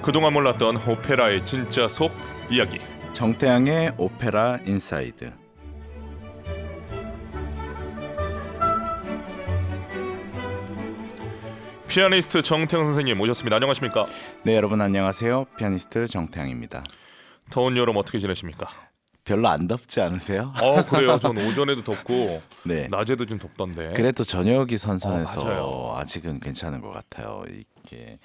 그동안 몰랐던 오페라의 진짜 속 이야기. 정태양의 오페라 인사이드. 피아니스트 정태양 선생님 모셨습니다. 안녕하십니까? 네, 여러분 안녕하세요. 피아니스트 정태양입니다. 더운 여름 어떻게 지내십니까? 별로 안 덥지 않으세요? 그래요. 전 오전에도 덥고 네. 낮에도 좀 덥던데. 그래도 저녁이 선선해서 맞아요. 아직은 괜찮은 것 같아요. 이게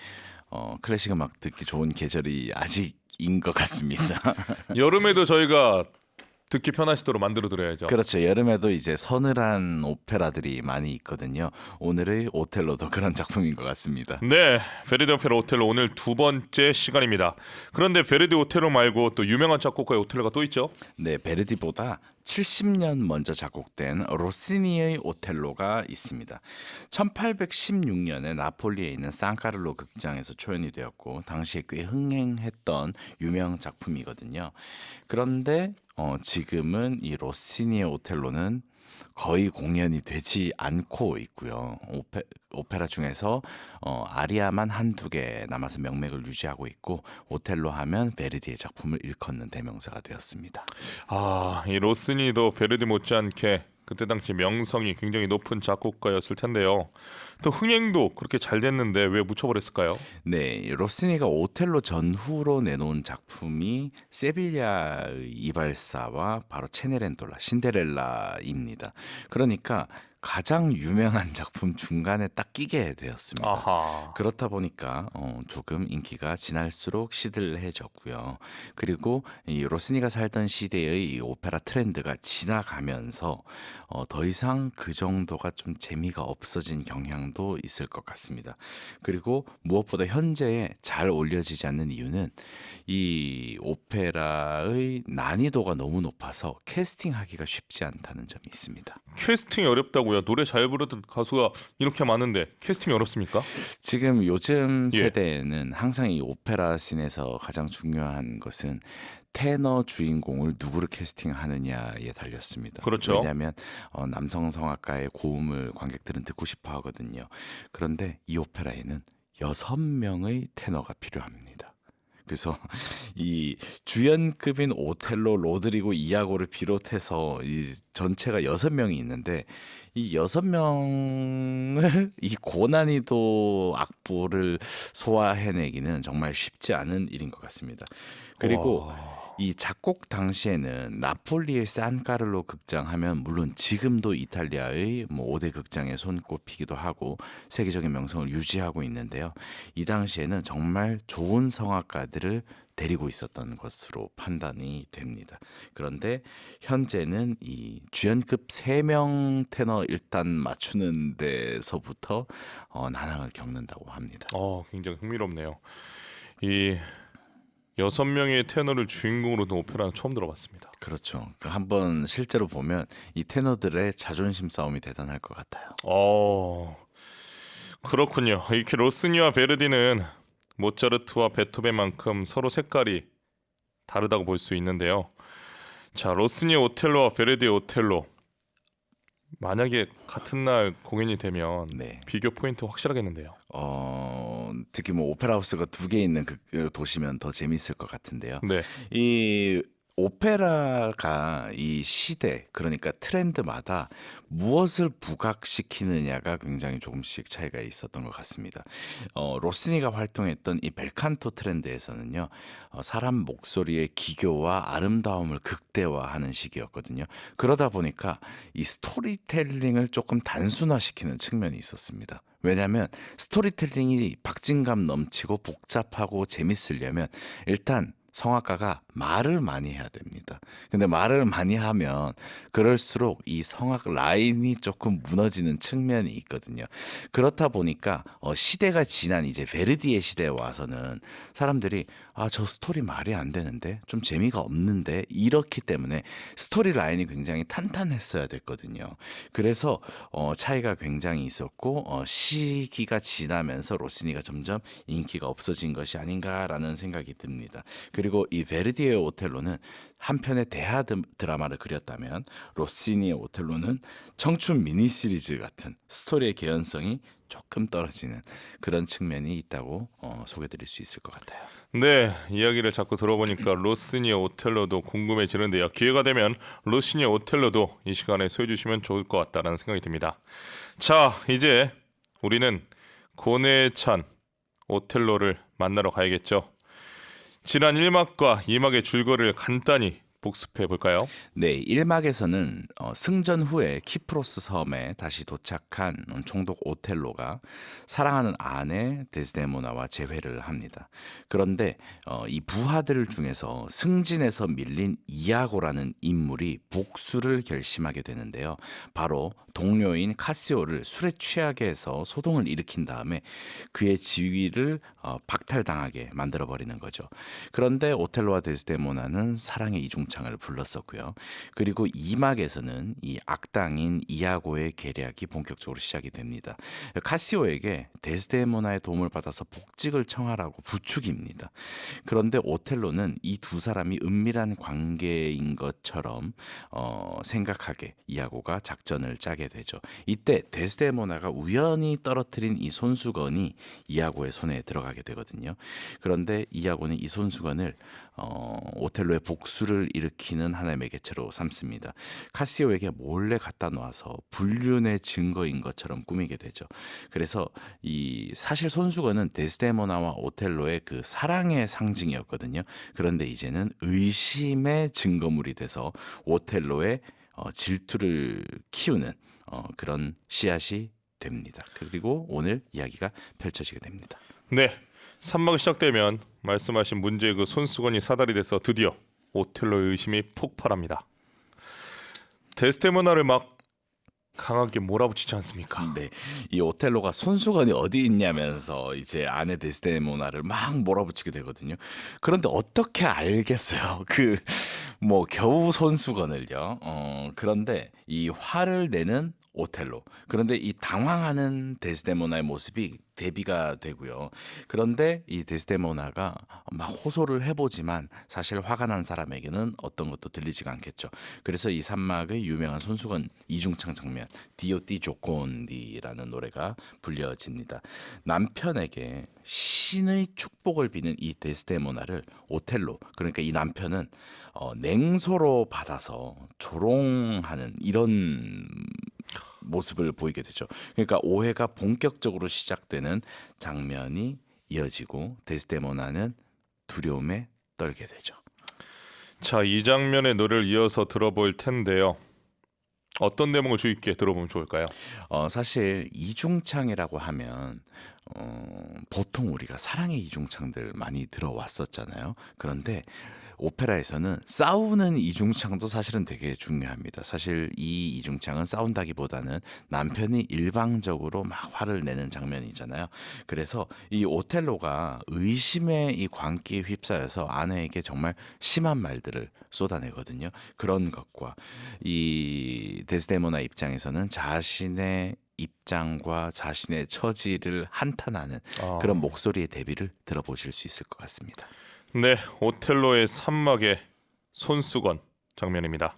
클래식 음악 듣기 좋은 계절이 아직인 것 같습니다. 여름에도 저희가 듣기 편하시도록 만들어 드려야죠. 그렇죠. 여름에도 이제 서늘한 오페라들이 많이 있거든요. 오늘의 오텔로도 그런 작품인 것 같습니다. 네, 베르디 오페라 오텔로 오늘 두 번째 시간입니다. 그런데 베르디 오텔로 말고 또 유명한 작곡가의 오텔로가 또 있죠? 네, 베르디보다 70년 먼저 작곡된 로시니의 오텔로가 있습니다. 1816년에 나폴리에 있는 산카를로 극장에서 초연이 되었고 당시에 꽤 흥행했던 유명 작품이거든요. 그런데 지금은 이 로시니의 오텔로는 거의 공연이 되지 않고 있고요. 오페라 중에서 아리아만 한두 개 남아서 명맥을 유지하고 있고 오텔로 하면 베르디의 작품을 일컫는 대명사가 되었습니다. 이 로스니도 베르디 못지않게 그때 당시 명성이 굉장히 높은 작곡가였을 텐데요. 또 흥행도 그렇게 잘 됐는데 왜 묻혀버렸을까요? 네, 로시니가 오텔로 전후로 내놓은 작품이 세빌야의 이발사와 바로 체네렌돌라, 신데렐라입니다. 그러니까 가장 유명한 작품 중간에 딱 끼게 되었습니다. 아하. 그렇다 보니까 조금 인기가 지날수록 시들해졌고요. 그리고 이 로시니가 살던 시대의 이 오페라 트렌드가 지나가면서 더 이상 그 정도가 좀 재미가 없어진 경향도 있을 것 같습니다. 그리고 무엇보다 현재에 잘 올려지지 않는 이유는 이 오페라의 난이도가 너무 높아서 캐스팅하기가 쉽지 않다는 점이 있습니다. 캐스팅이 어렵다고요? 노래 잘 부르던 가수가 이렇게 많은데 캐스팅이 어렵습니까? 지금 요즘 예. 세대에는 항상 이 오페라 씬에서 가장 중요한 것은 테너 주인공을 누구를 캐스팅하느냐에 달렸습니다. 그렇죠. 왜냐하면 남성 성악가의 고음을 관객들은 듣고 싶어 하거든요. 그런데 이 오페라에는 6명의 테너가 필요합니다. 그래서 이 주연급인 오텔로, 로드리고, 이아고를 비롯해서 이 전체가 6명이 있는데 이 6명을 이 고난이도 악보를 소화해내기는 정말 쉽지 않은 일인 것 같습니다. 그리고 이 작곡 당시에는 나폴리의 산카를로 극장 하면 물론 지금도 이탈리아의 5대 극장에 손꼽히기도 하고 세계적인 명성을 유지하고 있는데요. 이 당시에는 정말 좋은 성악가들을 데리고 있었던 것으로 판단이 됩니다. 그런데 현재는 이 주연급 3명 테너 일단 맞추는 데서부터 난항을 겪는다고 합니다. 굉장히 흥미롭네요. 이 6명의 테너를 주인공으로 둔 오페라는 처음 들어봤습니다. 그렇죠. 한번 실제로 보면 이 테너들의 자존심 싸움이 대단할 것 같아요. 그렇군요. 이렇게 로스니와 베르디는 모차르트와 베토벤만큼 서로 색깔이 다르다고 볼 수 있는데요. 자, 로스니의 오텔로와 베르디의 오텔로 만약에 같은 날 공연이 되면 네. 비교 포인트 확실하겠는데요. 특히 오페라 하우스가 2개 있는 그 도시면 더 재밌을 것 같은데요. 네. 이 오페라가 이 시대, 그러니까 트렌드마다 무엇을 부각시키느냐가 굉장히 조금씩 차이가 있었던 것 같습니다. 로시니가 활동했던 이 벨칸토 트렌드에서는요, 사람 목소리의 기교와 아름다움을 극대화하는 시기였거든요. 그러다 보니까 이 스토리텔링을 조금 단순화시키는 측면이 있었습니다. 왜냐하면 스토리텔링이 박진감 넘치고 복잡하고 재밌으려면 일단 성악가가 말을 많이 해야 됩니다. 근데 말을 많이 하면 그럴수록 이 성악 라인이 조금 무너지는 측면이 있거든요. 그렇다 보니까 시대가 지난 이제 베르디의 시대에 와서는 사람들이 저 스토리 말이 안 되는데 좀 재미가 없는데 이렇기 때문에 스토리 라인이 굉장히 탄탄했어야 됐거든요. 그래서 차이가 굉장히 있었고 시기가 지나면서 로시니가 점점 인기가 없어진 것이 아닌가라는 생각이 듭니다. 그리고 이 베르디의 베르디의 오텔로는 한편의 대하 드라마를 그렸다면 로시니의 오텔로는 청춘 미니 시리즈 같은 스토리의 개연성이 조금 떨어지는 그런 측면이 있다고 소개드릴 수 있을 것 같아요. 네, 이야기를 자꾸 들어보니까 로시니의 오텔로도 궁금해지는데요. 기회가 되면 로시니의 오텔로도 이 시간에 소개해 주시면 좋을 것 같다는 생각이 듭니다. 자, 이제 우리는 고뇌에 찬 오텔로를 만나러 가야겠죠. 지난 1막과 2막의 줄거리를 간단히 복습해 볼까요? 네, 1막에서는 승전 후에 키프로스 섬에 다시 도착한 총독 오텔로가 사랑하는 아내 데스데모나와 재회를 합니다. 그런데 이 부하들 중에서 승진에서 밀린 이아고라는 인물이 복수를 결심하게 되는데요. 바로 동료인 카시오를 술에 취하게 해서 소동을 일으킨 다음에 그의 지위를 박탈당하게 만들어버리는 거죠. 그런데 오텔로와 데스데모나는 사랑의 이중창을 불렀었고요. 그리고 2막에서는 이 악당인 이아고의 계략이 본격적으로 시작이 됩니다. 카시오에게 데스데모나의 도움을 받아서 복직을 청하라고 부추깁니다. 그런데 오텔로는 이 두 사람이 은밀한 관계인 것처럼 생각하게 이아고가 작전을 짜게 되죠. 이때 데스데모나가 우연히 떨어뜨린 이 손수건이 이아고의 손에 들어가게 되거든요. 그런데 이아고는 이 손수건을 오텔로의 복수를 일으키는 하나의 매개체로 삼습니다. 카시오에게 몰래 갖다 놓아서 불륜의 증거인 것처럼 꾸미게 되죠. 그래서 이 사실 손수건은 데스데모나와 오텔로의 그 사랑의 상징이었거든요. 그런데 이제는 의심의 증거물이 돼서 오텔로의 질투를 키우는 그런 씨앗이 됩니다. 그리고 오늘 이야기가 펼쳐지게 됩니다. 네, 3막이 시작되면 말씀하신 문제의 그 손수건이 사달이 돼서 드디어 오텔로의 의심이 폭발합니다. 데스데모나를 막 강하게 몰아붙이지 않습니까? 네, 이 오텔로가 손수건이 어디 있냐면서 이제 아내 데스데모나를 막 몰아붙이게 되거든요. 그런데 어떻게 알겠어요? 그 뭐 겨우 손수건을요. 그런데 이 화를 내는 오텔로. 그런데 이 당황하는 데스데모나의 모습이 대비가 되고요. 그런데 이 데스데모나가 막 호소를 해보지만 사실 화가 난 사람에게는 어떤 것도 들리지가 않겠죠. 그래서 이 3막의 유명한 손수건 이중창 장면 디오띠 조콘디라는 노래가 불려집니다. 남편에게 신의 축복을 비는 이 데스데모나를 오텔로, 그러니까 이 남편은 냉소로 받아서 조롱하는 이런 모습을 보이게 되죠. 그러니까 오해가 본격적으로 시작되는 장면이 이어지고 데스데모나는 두려움에 떨게 되죠. 자, 이 장면의 노래를 이어서 들어볼 텐데요. 어떤 대목을 주의 깊게 들어보면 좋을까요? 사실 이중창이라고 하면 보통 우리가 사랑의 이중창들 많이 들어왔었잖아요. 그런데 오페라에서는 싸우는 이중창도 사실은 되게 중요합니다. 사실 이 이중창은 싸운다기보다는 남편이 일방적으로 막 화를 내는 장면이잖아요. 그래서 이 오텔로가 의심의 이 광기에 휩싸여서 아내에게 정말 심한 말들을 쏟아내거든요. 그런 것과 이 데스데모나 입장에서는 자신의 입장과 자신의 처지를 한탄하는 그런 목소리의 대비를 들어보실 수 있을 것 같습니다. 네, 오텔로의 3막의 손수건 장면입니다.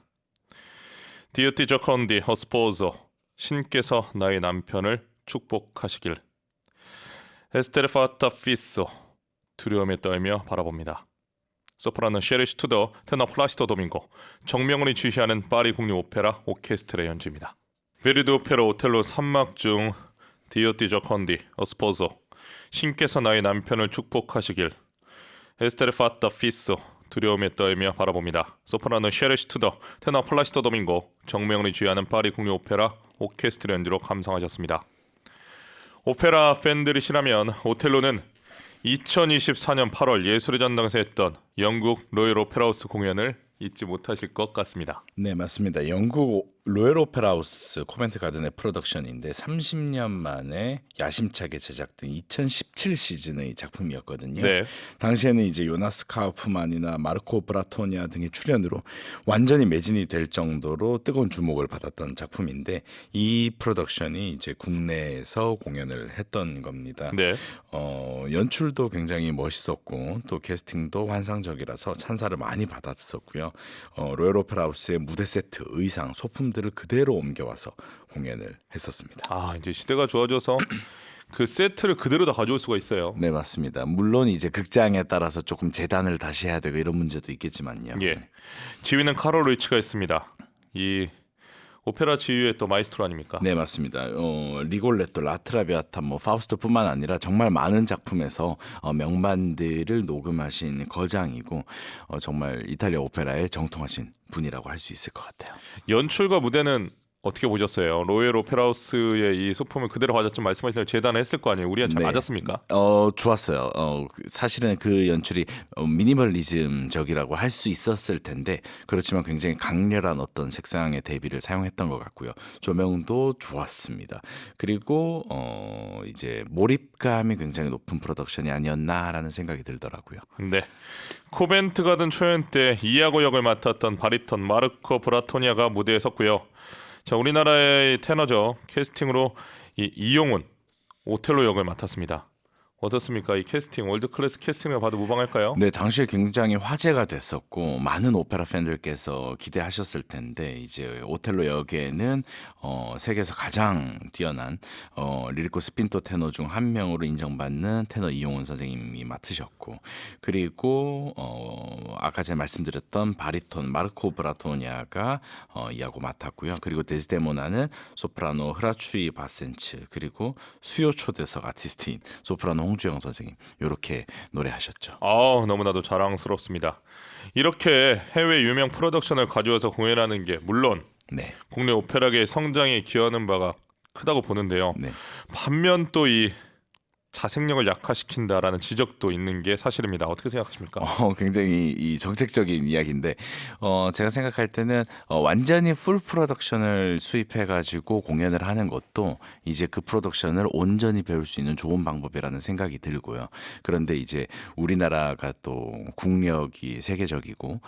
디오티 조컨디 허스포소, 신께서 나의 남편을 축복하시길. 에스테르 파타 피소, 두려움에 떨며 바라봅니다. 소프라노 셰리시 투더, 테너 플라시토 도밍고, 정명훈이 지휘하는 파리 국립 오페라 오케스트라 연주입니다. 베르디 오페라 오텔로 3막 중 디오티 조컨디 허스포소, 신께서 나의 남편을 축복하시길. 에스테르 파타 피소, 두려움에 떨며 바라봅니다. 소프라노 셰르시 투더, 테너 플라시토 도밍고, 정명훈이 주휘하는 파리 국립 오페라 오케스트라 연주로 감상하셨습니다. 오페라 팬들이시라면 오텔로는 2024년 8월 예술의 전당에서 했던 영국 로열 오페라 하우스 공연을 잊지 못하실 것 같습니다. 네, 맞습니다. 영국 로열 오페라 하우스 코벤트 가든의 프로덕션인데 30년 만에 야심차게 제작된 2017 시즌의 작품이었거든요. 네. 당시에는 이제 요나스 카우프만이나 마르코 브라토니아 등의 출연으로 완전히 매진이 될 정도로 뜨거운 주목을 받았던 작품인데 이 프로덕션이 이제 국내에서 공연을 했던 겁니다. 네. 연출도 굉장히 멋있었고 또 캐스팅도 환상적이라서 찬사를 많이 받았었고요. 로열 오페라 하우스의 무대 세트, 의상, 소품들을 그대로 옮겨와서 공연을 했었습니다. 아, 이제 시대가 좋아져서 그 세트를 그대로 다 가져올 수가 있어요. 네, 맞습니다. 물론 이제 극장에 따라서 조금 재단을 다시 해야 되고 이런 문제도 있겠지만요. 예. 지휘는 카롤 리치가 있습니다. 이 오페라 지휘의 또 마이스트로 아닙니까? 네, 맞습니다. 리골레토, 라트라비아타, 뭐 파우스트뿐만 아니라 정말 많은 작품에서 명반들을 녹음하신 거장이고 정말 이탈리아 오페라에 정통하신 분이라고 할 수 있을 것 같아요. 연출과 무대는 어떻게 보셨어요? 로열 오페라 하우스의 이 소품을 그대로 가졌지만 말씀하신 대로 재단을 했을 거 아니에요. 우리한테 잘 네. 맞았습니까? 좋았어요. 사실은 그 연출이 미니멀리즘적이라고 할 수 있었을 텐데 그렇지만 굉장히 강렬한 어떤 색상의 대비를 사용했던 것 같고요. 조명도 좋았습니다. 그리고 이제 몰입감이 굉장히 높은 프로덕션이 아니었나라는 생각이 들더라고요. 네. 코벤트 가든 초연 때 이아고 역을 맡았던 바리톤 마르코 브라토니아가 무대에 섰고요. 자, 우리나라의 테너죠. 캐스팅으로 이용훈 오텔로 역을 맡았습니다. 어떻습니까? 이 캐스팅 월드 클래스 캐스팅을 봐도 무방할까요? 네, 당시에 굉장히 화제가 됐었고 많은 오페라 팬들께서 기대하셨을 텐데 이제 오텔로 역에는 세계에서 가장 뛰어난 리리코 스핀토 테너 중 한 명으로 인정받는 테너 이용훈 선생님이 맡으셨고 그리고 아까 제가 말씀드렸던 바리톤 마르코 브라토니아가 이하고 맡았고요. 그리고 데스데모나는 소프라노 흐라추이 바센츠 그리고 수요 초대석 아티스트인 소프라노 홍주영 선생님 이렇게 노래하셨죠. 너무나도 자랑스럽습니다. 이렇게 해외 유명 프로덕션을 가져와서 공연하는 게 물론 네, 국내 오페라계의 성장에 기여하는 바가 크다고 보는데요. 네. 반면 또 이 자생력을 약화시킨다라는 지적도 있는 게 사실입니다. 어떻게 생각하십니까? 굉장히 이 정책적인 이야기인데 제가 생각할 때는 완전히 풀 프로덕션을 수입해가지고 공연을 하는 것도 이제 그 프로덕션을 온전히 배울 수 있는 좋은 방법이라는 생각이 들고요. 그런데 이제 우리나라가 또 국력이 세계적이고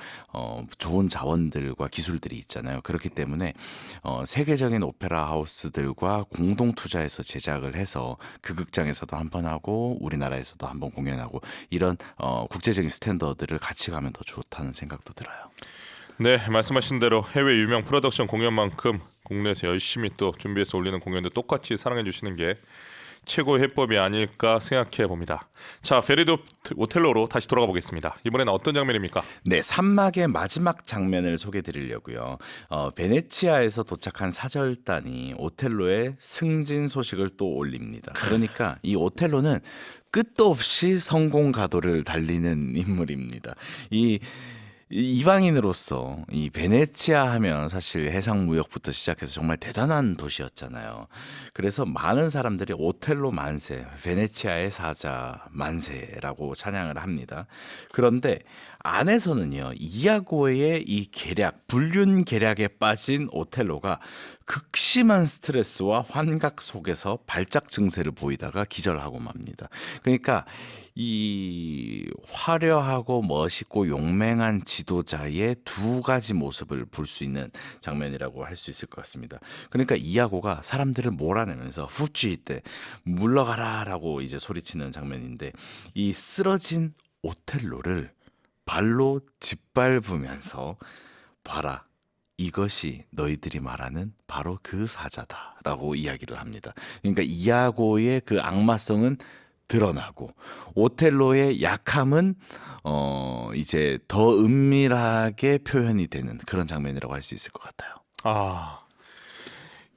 좋은 자원들과 기술들이 있잖아요. 그렇기 때문에 세계적인 오페라 하우스들과 공동 투자해서 제작을 해서 그 극장에서도 한번 하고 우리나라에서도 한번 공연하고 이런 국제적인 스탠더드를 같이 가면 더 좋다는 생각도 들어요. 네, 말씀하신 대로 해외 유명 프로덕션 공연만큼 국내에서 열심히 또 준비해서 올리는 공연도 똑같이 사랑해 주시는 게 최고의 해법이 아닐까 생각해 봅니다. 자, 베르디 오텔로로 다시 돌아가 보겠습니다. 이번에는 어떤 장면입니까? 네, 산막의 마지막 장면을 소개드리려고요. 베네치아에서 도착한 사절단이 오텔로의 승진 소식을 또 올립니다. 그러니까 이 오텔로는 끝도 없이 성공 가도를 달리는 인물입니다. 이 이방인으로서 이 베네치아 하면 사실 해상 무역부터 시작해서 정말 대단한 도시였잖아요. 그래서 많은 사람들이 오텔로 만세, 베네치아의 사자 만세라고 찬양을 합니다. 그런데 안에서는요, 이아고의 이 계략, 불륜 계략에 빠진 오텔로가 극심한 스트레스와 환각 속에서 발작 증세를 보이다가 기절하고 맙니다. 그러니까 이 화려하고 멋있고 용맹한 지도자의 두 가지 모습을 볼 수 있는 장면이라고 할 수 있을 것 같습니다. 그러니까 이아고가 사람들을 몰아내면서 후쥐 때 물러가라라고 이제 소리치는 장면인데 이 쓰러진 오텔로를 발로 짓밟으면서 봐라. 이것이 너희들이 말하는 바로 그 사자다라고 이야기를 합니다. 그러니까 이아고의 그 악마성은 드러나고 오텔로의 약함은 이제 더 은밀하게 표현이 되는 그런 장면이라고 할 수 있을 것 같아요.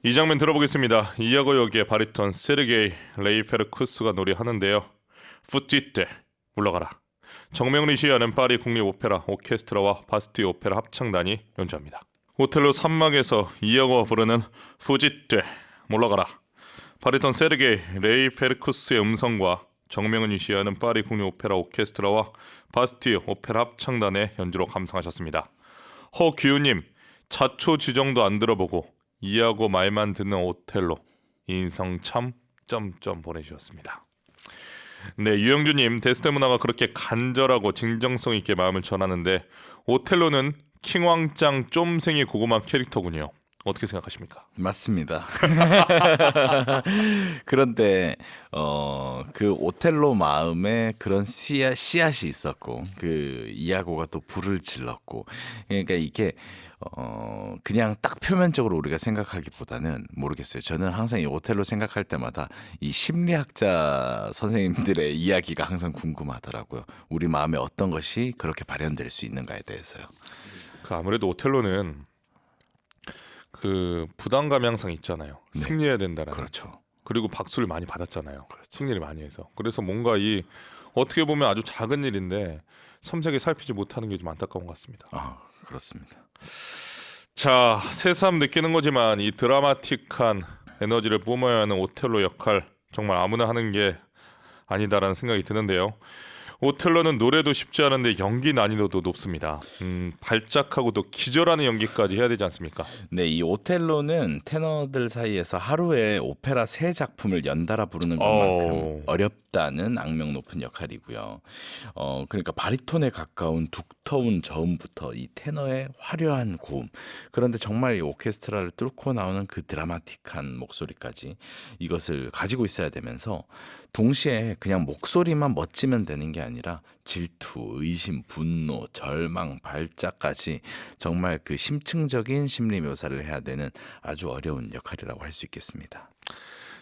이 장면 들어보겠습니다. 이아고 역의 바리톤 세르게이 레이페르쿠스가 노래하는데요. 푸찌떼 물러가라. 정명리 시위하는 파리 국립오페라 오케스트라와 바스티유 오페라 합창단이 연주합니다. 오텔로 3막에서 이아고가 부르는 푸찌떼 물러가라. 바리톤 세르게이 레이페르쿠스의 음성과 정명은이 시위하는 파리 국립오페라 오케스트라와 바스티유 오페라 합창단의 연주로 감상하셨습니다. 허규님, 자초지종도 안 들어보고 이해하고 말만 듣는 오텔로 인성 참 점점 보내주셨습니다. 네, 유영주님, 데스데모나가 그렇게 간절하고 진정성 있게 마음을 전하는데 오텔로는 킹왕짱 쫌생이 고구마 캐릭터군요. 어떻게 생각하십니까? 맞습니다. 그런데 그 오텔로 마음에 그런 씨앗이 있었고 그 이아고가 또 불을 질렀고 그러니까 이게 그냥 딱 표면적으로 우리가 생각하기보다는 모르겠어요. 저는 항상 이 오텔로 생각할 때마다 이 심리학자 선생님들의 이야기가 항상 궁금하더라고요. 우리 마음에 어떤 것이 그렇게 발현될 수 있는가에 대해서요. 그 아무래도 오텔로는 그 부담감이 항상 있잖아요. 네. 승리해야 된다는. 그렇죠. 그리고 박수를 많이 받았잖아요. 그렇죠. 승리를 많이 해서. 그래서 뭔가 이 어떻게 보면 아주 작은 일인데 섬세하게 살피지 못하는 게 좀 안타까운 것 같습니다. 아, 그렇습니다. 자, 새삼 느끼는 거지만 이 드라마틱한 에너지를 뿜어야 하는 오텔로 역할 정말 아무나 하는 게 아니다라는 생각이 드는데요. 오텔로는 노래도 쉽지 않은데 연기 난이도도 높습니다. 발작하고 또 기절하는 연기까지 해야 되지 않습니까? 네, 이 오텔로는 테너들 사이에서 하루에 오페라 3작품을 연달아 부르는 것만큼 어렵다는 악명 높은 역할이고요. 그러니까 바리톤에 가까운 두터운 저음부터 이 테너의 화려한 고음, 그런데 정말 이 오케스트라를 뚫고 나오는 그 드라마틱한 목소리까지 이것을 가지고 있어야 되면서 동시에 그냥 목소리만 멋지면 되는 게 아니라 질투, 의심, 분노, 절망, 발작까지 정말 그 심층적인 심리 묘사를 해야 되는 아주 어려운 역할이라고 할 수 있겠습니다.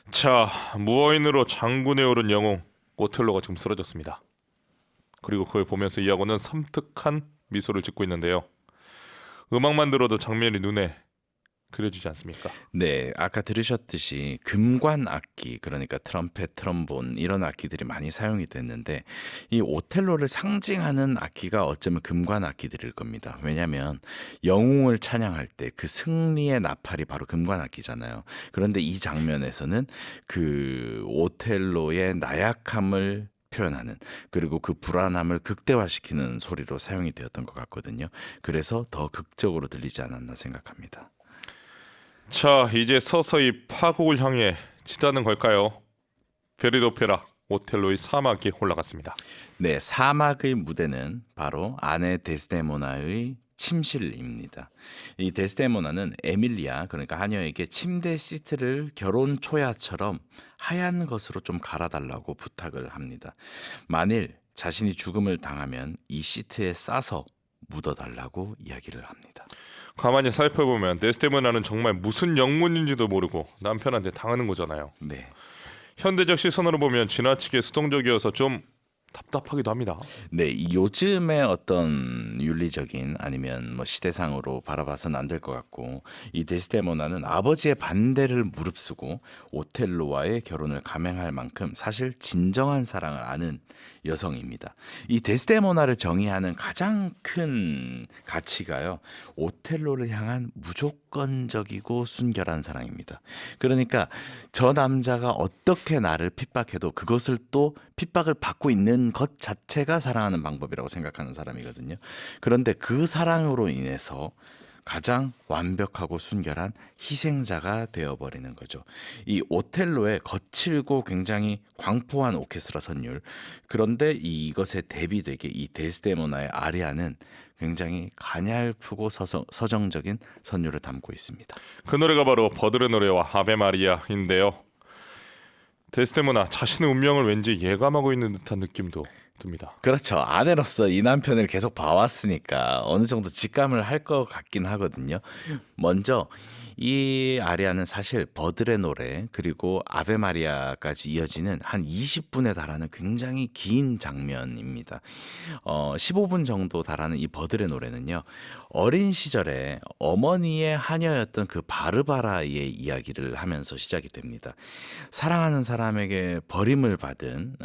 자, 무어인으로 장군에 오른 영웅 오텔로가 지금 쓰러졌습니다. 그리고 그걸 보면서 이하고는 섬뜩한 미소를 짓고 있는데요. 음악만 들어도 장면이 눈에 그려지지 않습니까? 네, 아까 들으셨듯이 금관 악기, 그러니까 트럼펫, 트럼본 이런 악기들이 많이 사용이 됐는데 이 오텔로를 상징하는 악기가 어쩌면 금관 악기들일 겁니다. 왜냐하면 영웅을 찬양할 때 그 승리의 나팔이 바로 금관 악기잖아요. 그런데 이 장면에서는 그 오텔로의 나약함을 표현하는, 그리고 그 불안함을 극대화시키는 소리로 사용이 되었던 것 같거든요. 그래서 더 극적으로 들리지 않았나 생각합니다. 자, 이제 서서히 파국을 향해 치닫는 걸까요? 베르디 오페라 오텔로의 사막이 올라갔습니다. 네, 사막의 무대는 바로 아내 데스데모나의 침실입니다. 이 데스데모나는 에밀리아, 그러니까 하녀에게 침대 시트를 결혼 초야처럼 하얀 것으로 좀 갈아달라고 부탁을 합니다. 만일 자신이 죽음을 당하면 이 시트에 싸서 묻어달라고 이야기를 합니다. 가만히 살펴보면 데스데모나는 정말 무슨 영문인지도 모르고 남편한테 당하는 거잖아요. 네. 현대적 시선으로 보면 지나치게 수동적이어서 좀 답답하기도 합니다. 네, 이 요즘의 어떤 윤리적인 아니면 뭐 시대상으로 바라봐서는 안 될 것 같고, 이 데스데모나는 아버지의 반대를 무릅쓰고 오텔로와의 결혼을 감행할 만큼 사실 진정한 사랑을 아는 여성입니다. 이 데스데모나를 정의하는 가장 큰 가치가요, 오텔로를 향한 무조건적이고 순결한 사랑입니다. 그러니까 저 남자가 어떻게 나를 핍박해도 그것을 또 핍박을 받고 있는 것 자체가 사랑하는 방법이라고 생각하는 사람이거든요. 그런데 그 사랑으로 인해서 가장 완벽하고 순결한 희생자가 되어버리는 거죠. 이 오텔로의 거칠고 굉장히 광포한 오케스트라 선율, 그런데 이것에 대비되게 이 데스데모나의 아리아는 굉장히 가냘프고 서정적인 선율을 담고 있습니다. 그 노래가 바로 버들의 노래와 아베 마리아인데요. 데스데모나 자신의 운명을 왠지 예감하고 있는 듯한 느낌도 듭니다. 그렇죠. 아내로서 이 남편을 계속 봐왔으니까 어느 정도 직감을 할 것 같긴 하거든요. 먼저 이 아리아는 사실 버들의 노래 그리고 아베 마리아까지 이어지는 한 20분에 달하는 굉장히 긴 장면입니다. 15분 정도 달하는 이 버들의 노래는요, 어린 시절에 어머니의 하녀였던 그 바르바라의 이야기를 하면서 시작이 됩니다. 사랑하는 사람에게 버림을 받은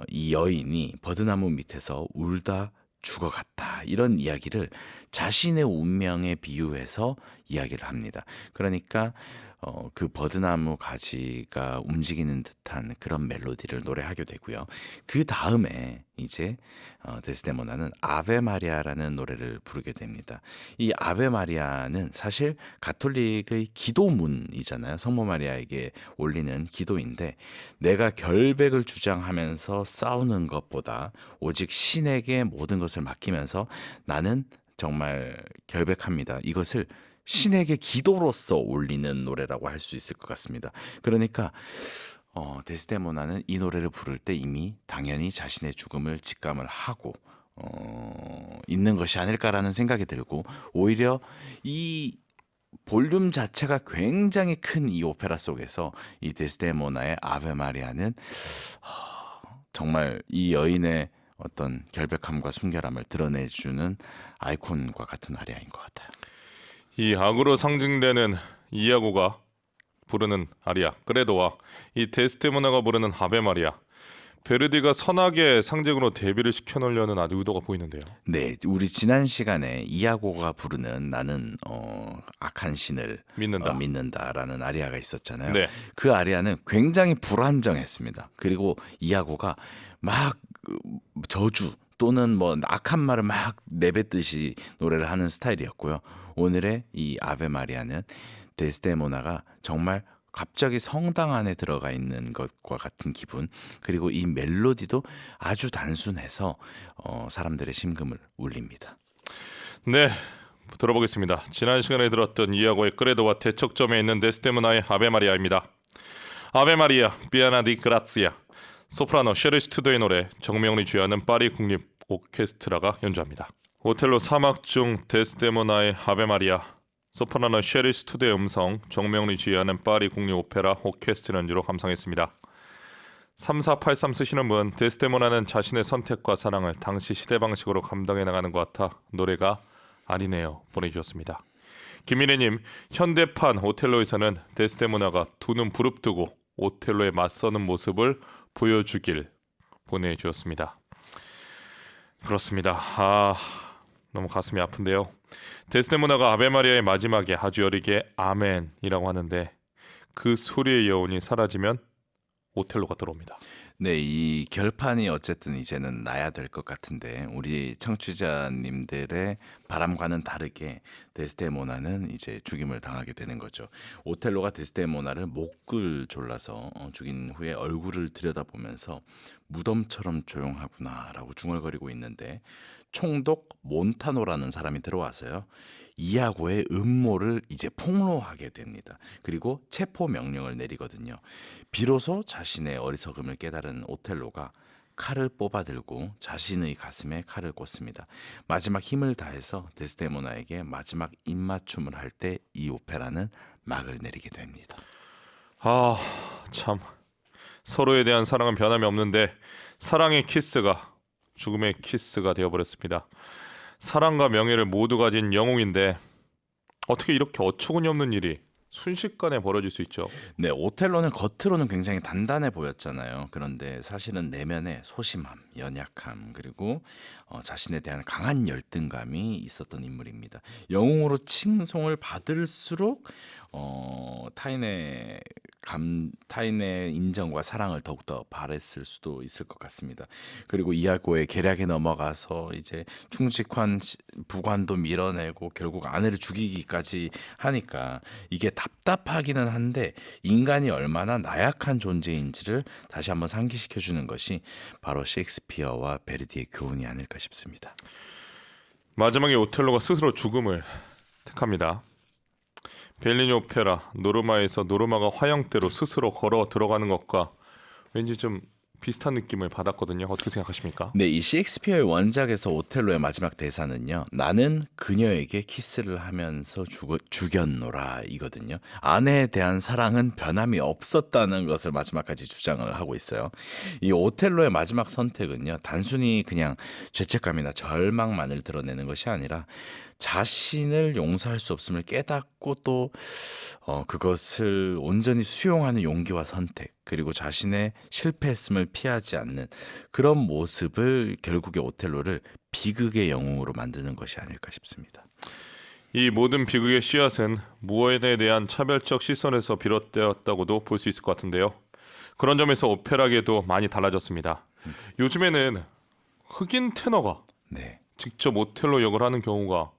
이 여인이 버드나무 밑에서 울다 죽어갔다, 이런 이야기를 자신의 운명에 비유해서 이야기를 합니다. 그러니까 그 버드나무 가지가 움직이는 듯한 그런 멜로디를 노래하게 되고요. 그 다음에 이제 데스데모나는 아베 마리아라는 노래를 부르게 됩니다. 이 아베 마리아는 사실 가톨릭의 기도문이잖아요. 성모 마리아에게 올리는 기도인데, 내가 결백을 주장하면서 싸우는 것보다 오직 신에게 모든 것을 맡기면서 나는 정말 결백합니다, 이것을 신에게 기도로서 올리는 노래라고 할 수 있을 것 같습니다. 그러니까 데스데모나는 이 노래를 부를 때 이미 당연히 자신의 죽음을 직감을 하고 있는 것이 아닐까라는 생각이 들고, 오히려 이 볼륨 자체가 굉장히 큰 이 오페라 속에서 이 데스데모나의 아베 마리아는 정말 이 여인의 어떤 결백함과 순결함을 드러내주는 아이콘과 같은 아리아인 것 같아요. 이 악으로 상징되는 이아고가 부르는 아리아 그레도와 이 데스데모나가 부르는 아베 마리아, 베르디가 선악의 상징으로 대비를 시켜놓으려는 아주 의도가 보이는데요. 네, 우리 지난 시간에 이아고가 부르는 나는 악한 신을 믿는다. 믿는다라는 아리아가 있었잖아요. 네. 그 아리아는 굉장히 불안정했습니다. 그리고 이아고가 막 저주 또는 뭐 악한 말을 막 내뱉듯이 노래를 하는 스타일이었고요. 오늘의 이 아베 마리아는 데스데모나가 정말 갑자기 성당 안에 들어가 있는 것과 같은 기분, 그리고 이 멜로디도 아주 단순해서 사람들의 심금을 울립니다. 네, 들어보겠습니다. 지난 시간에 들었던 이아고의 그레도와 대척점에 있는 데스데모나의 아베 마리아입니다. 아베 마리아 비아나 디 그라치아, 소프라노 셰르 스투더의 노래, 정명리 주연하는 파리 국립 오케스트라가 연주합니다. 오텔로 사막 중 데스데모나의 아베 마리아, 소프라노 셰리 스투드의 음성, 정명리 지휘하는 파리 국립 오페라 오케스트라 연주로 감상했습니다. 3483 쓰시는 분, 데스데모나는 자신의 선택과 사랑을 당시 시대 방식으로 감당해 나가는 것 같아 노래가 아니네요 보내주셨습니다. 김민혜님, 현대판 오텔로에서는 데스데모나가 두 눈 부릅뜨고 오텔로에 맞서는 모습을 보여주길 보내주셨습니다. 그렇습니다. 너무 가슴이 아픈데요. 데스데모나가 아베 마리아의 마지막에 아주 여리게 아멘이라고 하는데, 그 소리의 여운이 사라지면 오텔로가 들어옵니다. 네, 이 결판이 어쨌든 이제는 나야 될 것 같은데, 우리 청취자님들의 바람과는 다르게 데스데모나는 이제 죽임을 당하게 되는 거죠. 오텔로가 데스데모나를 목을 졸라서 죽인 후에 얼굴을 들여다보면서 무덤처럼 조용하구나라고 중얼거리고 있는데, 총독 몬타노라는 사람이 들어와서요, 이아고의 음모를 이제 폭로하게 됩니다. 그리고 체포 명령을 내리거든요. 비로소 자신의 어리석음을 깨달은 오텔로가 칼을 뽑아들고 자신의 가슴에 칼을 꽂습니다. 마지막 힘을 다해서 데스데모나에게 마지막 입맞춤을 할 때 이 오페라는 막을 내리게 됩니다. 참, 서로에 대한 사랑은 변함이 없는데 사랑의 키스가 죽음의 키스가 되어버렸습니다. 사랑과 명예를 모두 가진 영웅인데 어떻게 이렇게 어처구니 없는 일이 순식간에 벌어질 수 있죠? 네, 오텔로는 겉으로는 굉장히 단단해 보였잖아요. 그런데 사실은 내면에 소심함, 연약함, 그리고 자신에 대한 강한 열등감이 있었던 인물입니다. 영웅으로 칭송을 받을수록 타인의 인정과 사랑을 더욱더 바랬을 수도 있을 것 같습니다. 그리고 이아고의 계략에 넘어가서 이제 충직한 부관도 밀어내고 결국 아내를 죽이기까지 하니까 이게 답답하기는 한데, 인간이 얼마나 나약한 존재인지를 다시 한번 상기시켜 주는 것이 바로 셰익스피어와 베르디의 교훈이 아닐까 싶습니다. 마지막에 오텔로가 스스로 죽음을 택합니다. 벨리니 오페라 노르마에서 노르마가 화형대로 스스로 걸어 들어가는 것과 왠지 좀 비슷한 느낌을 받았거든요. 어떻게 생각하십니까? 네, 이 셰익스피어의 원작에서 오텔로의 마지막 대사는요, 나는 그녀에게 키스를 하면서 죽였노라 이거든요. 아내에 대한 사랑은 변함이 없었다는 것을 마지막까지 주장을 하고 있어요. 이 오텔로의 마지막 선택은요, 단순히 그냥 죄책감이나 절망만을 드러내는 것이 아니라 자신을 용서할 수 없음을 깨닫고 또 그것을 온전히 수용하는 용기와 선택, 그리고 자신의 실패했음을 피하지 않는 그런 모습을 결국에 오텔로를 비극의 영웅으로 만드는 것이 아닐까 싶습니다. 이 모든 비극의 씨앗은 무언에 대한 차별적 시선에서 비롯되었다고도 볼 수 있을 것 같은데요. 그런 점에서 오페라계도 많이 달라졌습니다. 요즘에는 흑인 테너가 네. 직접 오텔로 역을 하는 경우가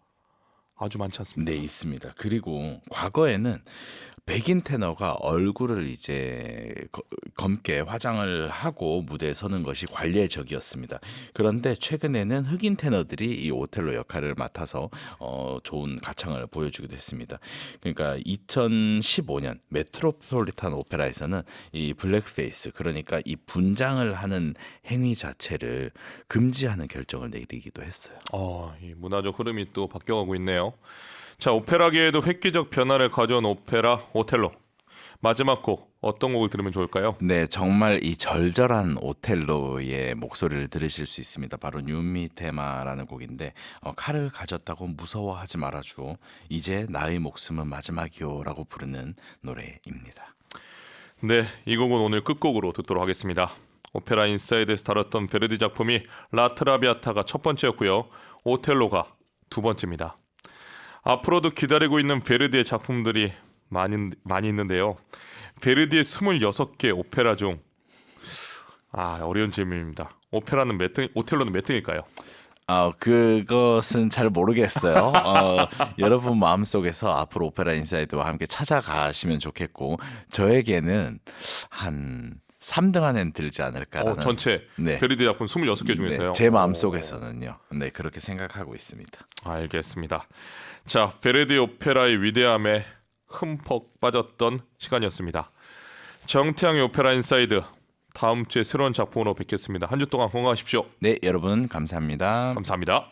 아주 많지 않습니다. 네, 있습니다. 그리고 과거에는 백인 테너가 얼굴을 이제 검게 화장을 하고 무대에 서는 것이 관례적이었습니다. 그런데 최근에는 흑인 테너들이 이 오텔로 역할을 맡아서 좋은 가창을 보여주기도 했습니다. 그러니까 2015년 메트로폴리탄 오페라에서는 이 블랙페이스, 그러니까 이 분장을 하는 행위 자체를 금지하는 결정을 내리기도 했어요. 이 문화적 흐름이 또 바뀌어가고 있네요. 자, 오페라계에도 획기적 변화를 가져온 오페라 오텔로. 마지막 곡 어떤 곡을 들으면 좋을까요? 네, 정말 이 절절한 오텔로의 목소리를 들으실 수 있습니다. 바로 뉴미 테마라는 곡인데 칼을 가졌다고 무서워하지 말아주오. 이제 나의 목숨은 마지막이오라고 부르는 노래입니다. 네, 이 곡은 오늘 끝곡으로 듣도록 하겠습니다. 오페라 인사이드에서 다뤘던 베르디 작품이 라트라비아타가 첫 번째였고요. 오텔로가 두 번째입니다. 앞으로도 기다리고 있는 베르디의 작품들이 많이 있는데요. 베르디의 26개 오페라 중 어려운 질문입니다. 오텔로는 몇 등일까요? 그것은 잘 모르겠어요. 여러분 마음속에서 앞으로 오페라 인사이드와 함께 찾아가시면 좋겠고, 저에게는 한 3등 안에는 들지 않을까라는. 전체 네. 베르디 작품 26개 중에서요? 네, 제 마음속에서는요. 네, 그렇게 생각하고 있습니다. 알겠습니다. 자, 베르디 오페라의 위대함에 흠뻑 빠졌던 시간이었습니다. 정태양의 오페라 인사이드, 다음 주에 새로운 작품으로 뵙겠습니다. 한 주 동안 건강하십시오. 네, 여러분 감사합니다. 감사합니다.